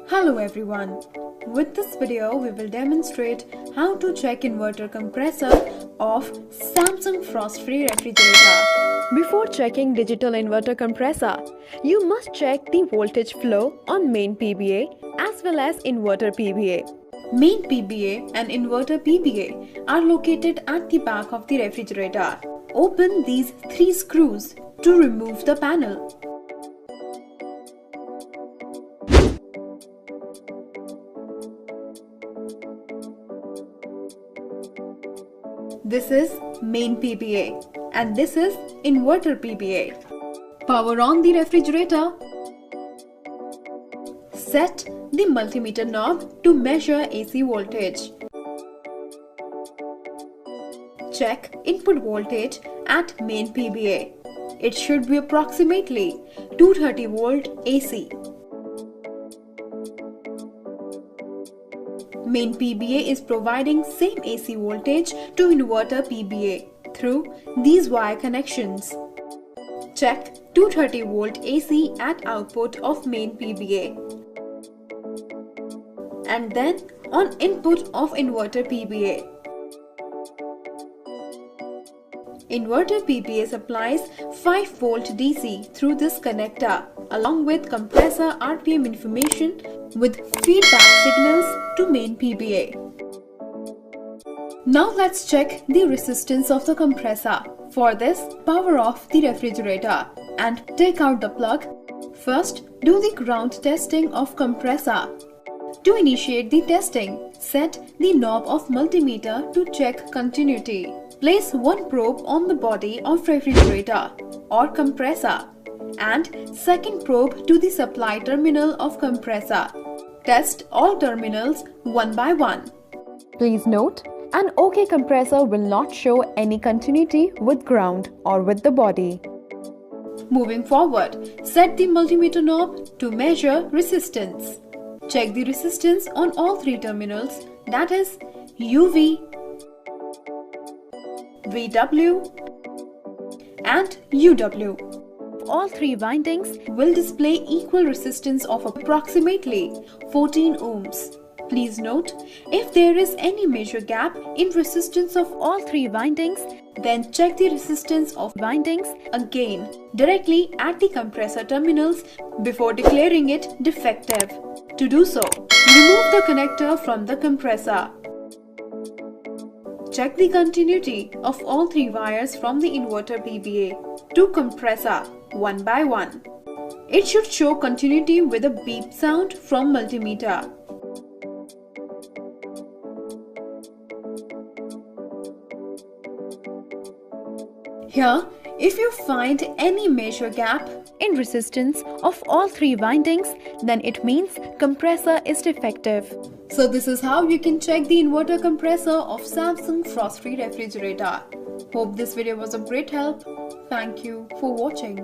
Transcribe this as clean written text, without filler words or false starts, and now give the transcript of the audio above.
Hello everyone. With this video, we will demonstrate how to check inverter compressor of Samsung Forst free refrigerator. Before checking digital inverter compressor, you must check the voltage flow on main PBA as well as inverter PBA. Main PBA and inverter PBA are located at the back of the refrigerator. Open these 3 screws to remove the panel. This is main PBA and this is inverter PBA. Power on the refrigerator. Set the multimeter knob to measure AC voltage. Check input voltage at main PBA. It should be approximately 230 volt AC. Main PBA is providing same AC voltage to inverter PBA through these wire connections. Check 230 volt AC at output of main PBA. And then on input of inverter PBA. Inverter PBA supplies 5 volt DC through this connector along with compressor RPM information with feedback signals to main PBA. Now let's check the resistance of the compressor. For this, power off the refrigerator and take out the plug. First, do the ground testing of compressor. To initiate the testing, set the knob of multimeter to check continuity. Place one probe on the body of refrigerator or compressor and second probe to the supply terminal of compressor. Test all terminals one by one. Please note, an OK compressor will not show any continuity with ground or with the body. Moving forward, set the multimeter knob to measure resistance. Check the resistance on all 3 terminals, that is UV, VW and UW. All 3 windings will display equal resistance of approximately 14 ohms. Please note, if there is any major gap in resistance of all 3 windings, then check the resistance of windings again directly at the compressor terminals before declaring it defective. To do so, remove the connector from the compressor. Check the continuity of all 3 wires from the inverter PBA to compressor one by one. It should show continuity with a beep sound from multimeter. Here, if you find any major gap in resistance of all 3 windings, then it means compressor is defective. So this is how you can check the inverter compressor of Samsung Forst free refrigerator. Hope this video was of great help. Thank you for watching.